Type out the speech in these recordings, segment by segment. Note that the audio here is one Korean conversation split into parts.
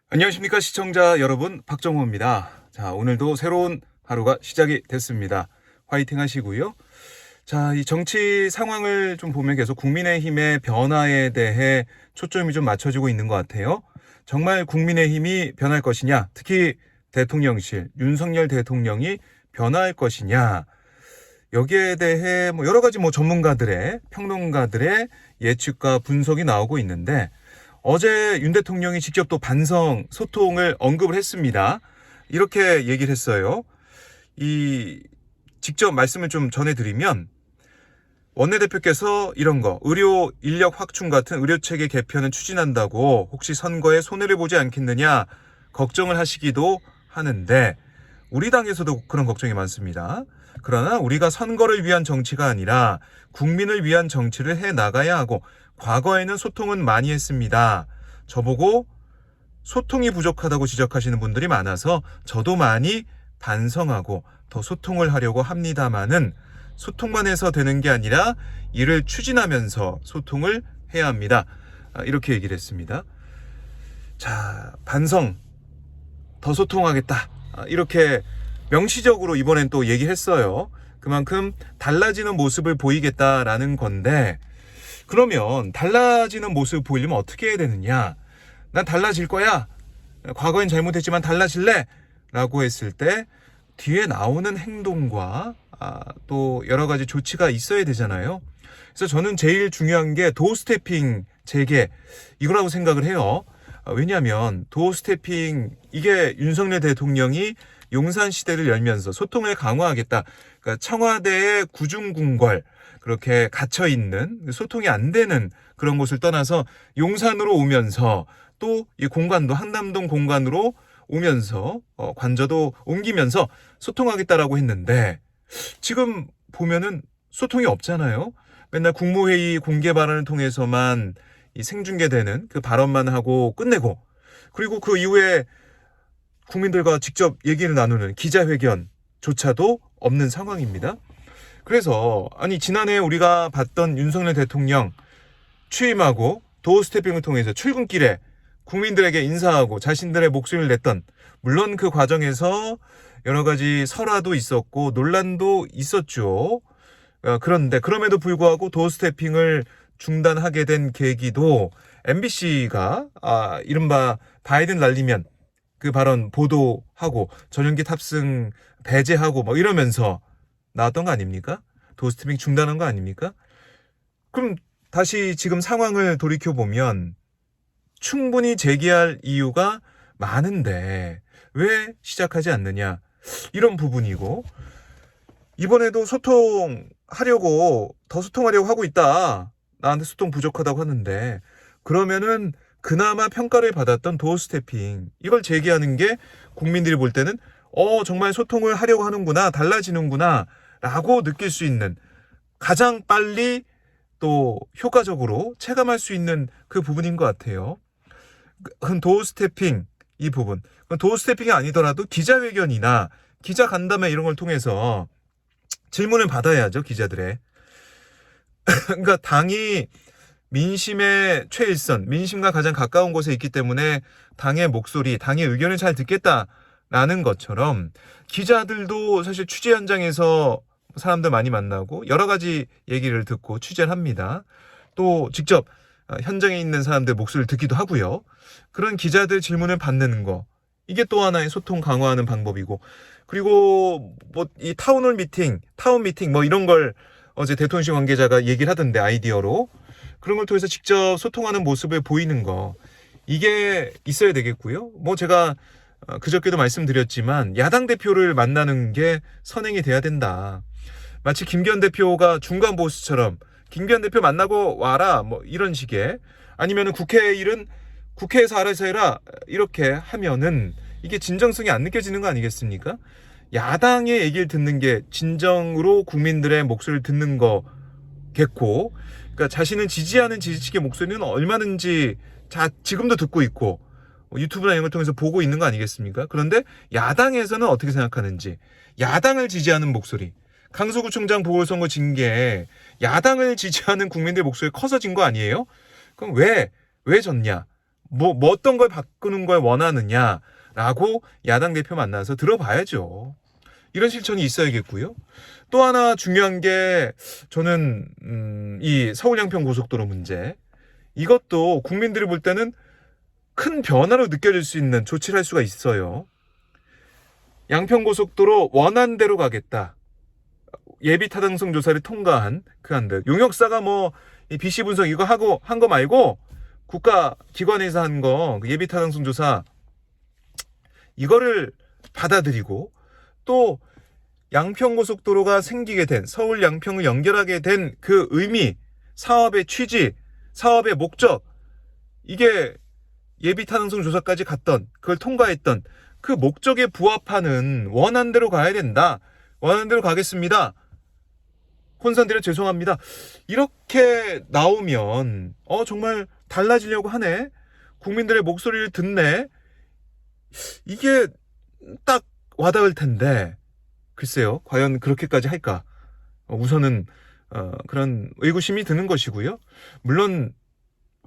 안녕하십니까 시청자 여러분, 박정호입니다. 자, 오늘도 새로운 하루가 시작이 됐습니다. 화이팅 하시고요. 자, 이 정치 상황을 좀 보면 계속 국민의힘의 변화에 대해 초점이 좀 맞춰지고 있는 것 같아요. 정말 국민의힘이 변할 것이냐, 특히 대통령실, 윤석열 대통령이 변화할 것이냐, 여기에 대해 여러 가지 전문가들의, 평론가들의 예측과 분석이 나오고 있는데, 어제 윤 대통령이 직접 또 반성, 소통을 언급을 했습니다. 이렇게 얘기를 했어요. 직접 말씀을 좀 전해드리면, 원내대표께서 이런 거, 의료 인력 확충 같은 의료체계 개편은 추진한다고 혹시 선거에 손해를 보지 않겠느냐 걱정을 하시기도 하는데, 우리 당에서도 그런 걱정이 많습니다. 그러나 우리가 선거를 위한 정치가 아니라 국민을 위한 정치를 해 나가야 하고, 과거에는 소통은 많이 했습니다. 저보고 소통이 부족하다고 지적하시는 분들이 많아서 저도 많이 반성하고 더 소통을 하려고 합니다마는, 소통만 해서 되는 게 아니라 이를 추진하면서 소통을 해야 합니다. 이렇게 얘기를 했습니다. 자, 반성, 더 소통하겠다. 이렇게 명시적으로 이번엔 또 얘기했어요. 그만큼 달라지는 모습을 보이겠다라는 건데, 그러면 달라지는 모습을 보이려면 어떻게 해야 되느냐? 난 달라질 거야. 과거엔 잘못했지만 달라질래? 라고 했을 때 뒤에 나오는 행동과 또 여러 가지 조치가 있어야 되잖아요. 그래서 저는 제일 중요한 게 도어 스태핑 재개, 이거라고 생각을 해요. 왜냐하면 도어 스태핑, 이게 윤석열 대통령이 용산 시대를 열면서 소통을 강화하겠다. 그러니까 청와대의 구중궁궐, 그렇게 갇혀있는, 소통이 안 되는 그런 곳을 떠나서 용산으로 오면서, 또 이 공간도 한남동 공간으로 오면서 관저도 옮기면서 소통하겠다라고 했는데, 지금 보면은 소통이 없잖아요. 맨날 국무회의 공개 발언을 통해서만 이 생중계되는 그 발언만 하고 끝내고, 그리고 그 이후에 국민들과 직접 얘기를 나누는 기자회견조차도 없는 상황입니다. 그래서 지난해 우리가 봤던 윤석열 대통령 취임하고 도어 스태핑을 통해서 출근길에 국민들에게 인사하고 자신들의 목소리를 냈던, 물론 그 과정에서 여러 가지 설화도 있었고 논란도 있었죠. 그런데 그럼에도 불구하고 도어 스태핑을 중단하게 된 계기도 MBC가 이른바 바이든 날리면 그 발언 보도하고 전용기 탑승 배제하고 이러면서 나왔던 거 아닙니까? 도어 스태핑 중단한 거 아닙니까? 그럼 다시 지금 상황을 돌이켜보면 충분히 제기할 이유가 많은데 왜 시작하지 않느냐, 이런 부분이고, 이번에도 더 소통하려고 하고 있다, 나한테 소통 부족하다고 하는데, 그러면은 그나마 평가를 받았던 도어 스태핑, 이걸 제기하는 게 국민들이 볼 때는 정말 소통을 하려고 하는구나, 달라지는구나 라고 느낄 수 있는, 가장 빨리 또 효과적으로 체감할 수 있는 그 부분인 것 같아요. 도어 스태핑, 이 부분, 도어 스태핑이 아니더라도 기자회견이나 기자 간담회 이런 걸 통해서 질문을 받아야죠, 기자들의. 그러니까 당이 민심의 최일선, 민심과 가장 가까운 곳에 있기 때문에 당의 목소리, 당의 의견을 잘 듣겠다라는 것처럼, 기자들도 사실 취재 현장에서 사람들 많이 만나고 여러 가지 얘기를 듣고 취재를 합니다. 또 직접 현장에 있는 사람들 목소리를 듣기도 하고요. 그런 기자들 질문을 받는 거, 이게 또 하나의 소통 강화하는 방법이고, 그리고 이 타운 미팅 이런 걸 어제 대통령실 관계자가 얘기를 하던데, 아이디어로 그런 걸 통해서 직접 소통하는 모습을 보이는 거, 이게 있어야 되겠고요. 제가 그저께도 말씀드렸지만 야당 대표를 만나는 게 선행이 돼야 된다. 마치 김기현 대표가 중간 보수처럼 김기현 대표 만나고 와라 이런 식의, 아니면은 국회 일은 국회에서 알아서 해라, 이렇게 하면은 이게 진정성이 안 느껴지는 거 아니겠습니까? 야당의 얘기를 듣는 게 진정으로 국민들의 목소리를 듣는 거겠고, 그러니까 자신을 지지하는 지지층의 목소리는 얼마든지 지금도 듣고 있고 유튜브나 이런 걸 통해서 보고 있는 거 아니겠습니까? 그런데 야당에서는 어떻게 생각하는지, 야당을 지지하는 목소리, 강서구청장 보궐선거 진 게 야당을 지지하는 국민들 목소리 커서 진 거 아니에요? 그럼 왜 졌냐? 뭐 어떤 걸 바꾸는 걸 원하느냐라고 야당 대표 만나서 들어봐야죠. 이런 실천이 있어야겠고요. 또 하나 중요한 게 저는 이 서울 양평 고속도로 문제, 이것도 국민들이 볼 때는 큰 변화로 느껴질 수 있는 조치를 할 수가 있어요. 양평 고속도로 원안대로 가겠다. 예비 타당성 조사를 통과한 그 안들. 용역사가 뭐 이 BC 분석 이거 하고 한 거 말고 국가 기관에서 한 거 예비 타당성 조사 이거를 받아들이고, 또 양평고속도로가 생기게 된, 서울 양평을 연결하게 된 그 의미, 사업의 취지, 사업의 목적, 이게 예비 타당성 조사까지 갔던, 그걸 통과했던 그 목적에 부합하는 원안대로 가야 된다. 원안대로 가겠습니다. 혼선드려 죄송합니다. 이렇게 나오면 정말 달라지려고 하네. 국민들의 목소리를 듣네. 이게 딱 와닿을 텐데 글쎄요. 과연 그렇게까지 할까? 우선은 그런 의구심이 드는 것이고요. 물론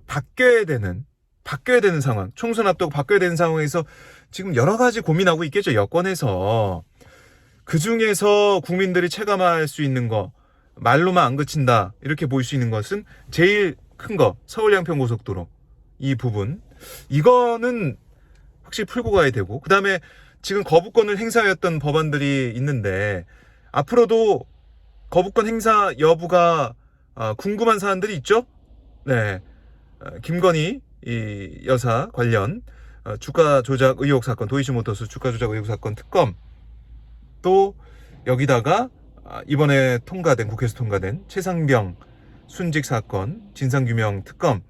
바뀌어야 되는 상황, 총선 앞두고 바뀌어야 되는 상황에서 지금 여러 가지 고민하고 있겠죠. 여권에서. 그중에서 국민들이 체감할 수 있는 거, 말로만 안 그친다 이렇게 보일 수 있는 것은 제일 큰 거, 서울 양평 고속도로 이 부분, 이거는 확실히 풀고 가야 되고, 그 다음에 지금 거부권을 행사했던 법안들이 있는데 앞으로도 거부권 행사 여부가 궁금한 사안들이 있죠. 네, 김건희 이 여사 관련 주가 조작 의혹 사건, 도이치모터스 주가 조작 의혹 사건 특검, 또 여기다가 이번에 국회에서 통과된 최상병 순직 사건 진상규명 특검,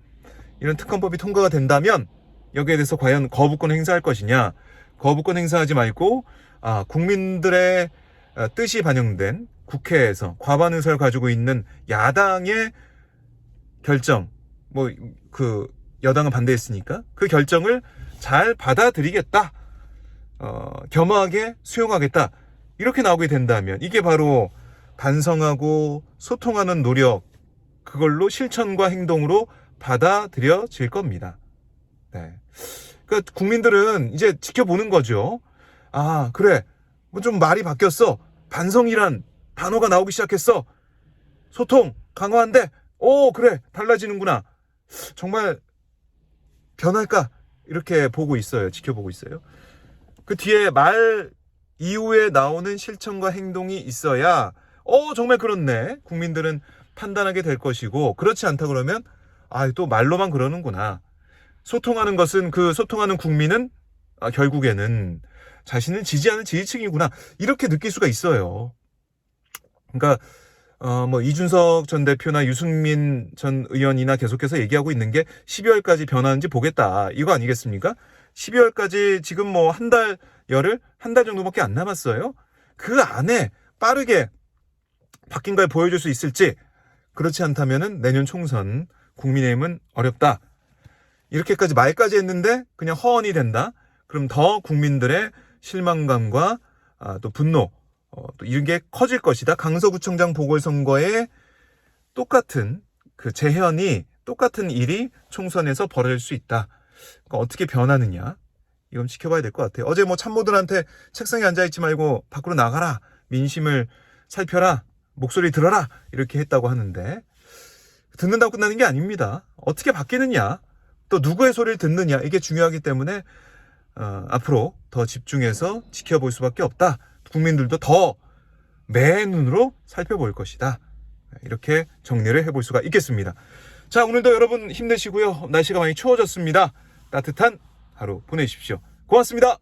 이런 특검법이 통과가 된다면 여기에 대해서 과연 거부권 행사할 것이냐, 거부권 행사하지 말고 국민들의 뜻이 반영된 국회에서 과반 의사를 가지고 있는 야당의 결정, 뭐 그 여당은 반대했으니까 그 결정을 잘 받아들이겠다, 겸허하게 수용하겠다, 이렇게 나오게 된다면 이게 바로 반성하고 소통하는 노력, 그걸로 실천과 행동으로 받아들여질 겁니다. 네. 그러니까 국민들은 이제 지켜보는 거죠. 그래, 뭐 좀 말이 바뀌었어. 반성이란 단어가 나오기 시작했어. 소통 강화한데, 그래, 달라지는구나. 정말 변할까? 이렇게 보고 있어요. 지켜보고 있어요. 그 뒤에 말 이후에 나오는 실천과 행동이 있어야 정말 그렇네, 국민들은 판단하게 될 것이고, 그렇지 않다 그러면 또 말로만 그러는구나. 소통하는 것은, 그 소통하는 국민은 결국에는 자신을 지지하는 지지층이구나, 이렇게 느낄 수가 있어요. 그러니까 뭐 이준석 전 대표나 유승민 전 의원이나 계속해서 얘기하고 있는 게 12월까지 변하는지 보겠다, 이거 아니겠습니까? 12월까지 지금 뭐 한 달 정도밖에 안 남았어요. 그 안에 빠르게 바뀐 걸 보여줄 수 있을지, 그렇지 않다면은 내년 총선 국민의힘은 어렵다, 이렇게까지 말까지 했는데 그냥 허언이 된다, 그럼 더 국민들의 실망감과 또 분노, 또 이런 게 커질 것이다. 강서구청장 보궐선거에 똑같은 그 재현이, 똑같은 일이 총선에서 벌어질 수 있다. 그러니까 어떻게 변하느냐, 이건 지켜봐야 될 것 같아요. 어제 뭐 참모들한테 책상에 앉아있지 말고 밖으로 나가라, 민심을 살펴라, 목소리 들어라, 이렇게 했다고 하는데 듣는다고 끝나는 게 아닙니다. 어떻게 바뀌느냐, 또 누구의 소리를 듣느냐, 이게 중요하기 때문에 앞으로 더 집중해서 지켜볼 수밖에 없다. 국민들도 더 맨눈으로 살펴볼 것이다. 이렇게 정리를 해볼 수가 있겠습니다. 자, 오늘도 여러분 힘내시고요. 날씨가 많이 추워졌습니다. 따뜻한 하루 보내십시오. 고맙습니다.